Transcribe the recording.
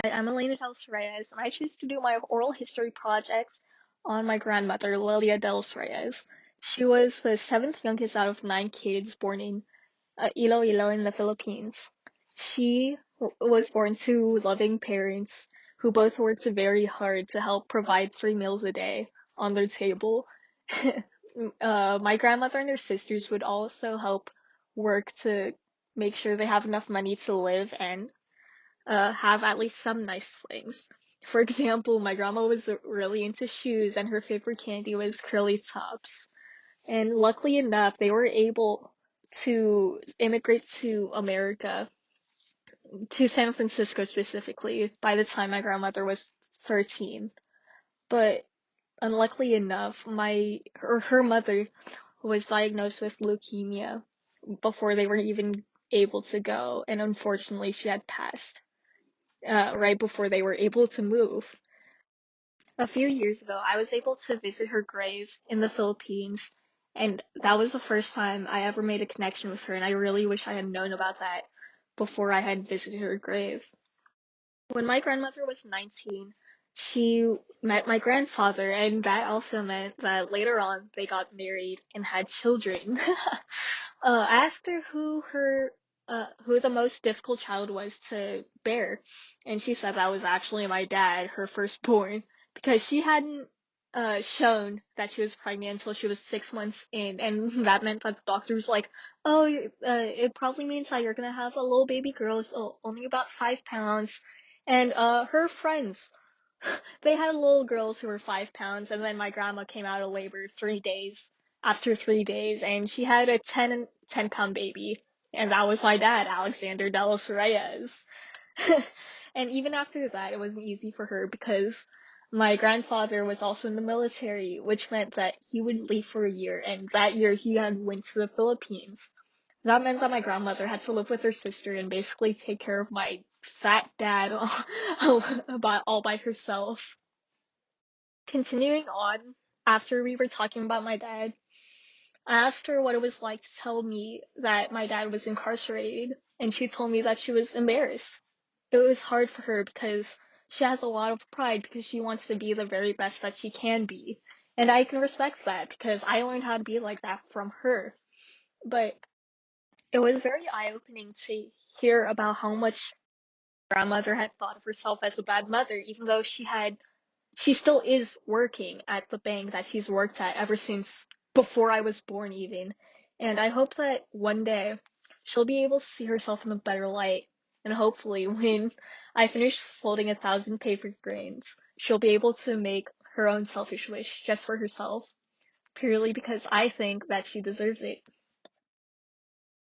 I'm Elena Del Reyes, and I choose to do my oral history project on my grandmother, Lilia Del Reyes. She was the seventh youngest out of nine kids born in Iloilo in the Philippines. She was born to loving parents who both worked very hard to help provide 3 meals a day on their table. My grandmother and her sisters would also help work to make sure they have enough money to live and have at least some nice things. For example, my grandma was really into shoes and her favorite candy was Curly Tops. And luckily enough, they were able to immigrate to America, to San Francisco specifically, by the time my grandmother was 13. But unluckily enough, her mother was diagnosed with leukemia before they were even able to go, and unfortunately she had passed right before they were able to move. A few years ago, I was able to visit her grave in the Philippines, and that was the first time I ever made a connection with her, and I really wish I had known about that before I had visited her grave. When my grandmother was 19, she met my grandfather, and that also meant that later on they got married and had children. I asked her who the most difficult child was to bear, and she said that was actually my dad, her firstborn, because she hadn't shown that she was pregnant until she was 6 months in, and that meant that the doctor was like, "Oh, it probably means that you're gonna have a little baby girl, so only about 5 pounds." And her friends, they had little girls who were 5 pounds, and then my grandma came out of labor 3 days after 3 days, and she had a 10 pound baby, and that was my dad, Alexander Delos Reyes. And even after that, it wasn't easy for her because my grandfather was also in the military, which meant that he would leave for a year, and that year he had went to the Philippines. That meant that my grandmother had to live with her sister and basically take care of my fat dad all by herself. Continuing on, after we were talking about my dad, I asked her what it was like to tell me that my dad was incarcerated, and she told me that she was embarrassed. It was hard for her because she has a lot of pride because she wants to be the very best that she can be. And I can respect that because I learned how to be like that from her. But it was very eye-opening to hear about how much grandmother had thought of herself as a bad mother, even though she still is working at the bank that she's worked at ever since before I was born even. And I hope that one day she'll be able to see herself in a better light. And hopefully when I finish folding 1,000 paper grains, she'll be able to make her own selfish wish just for herself, purely because I think that she deserves it.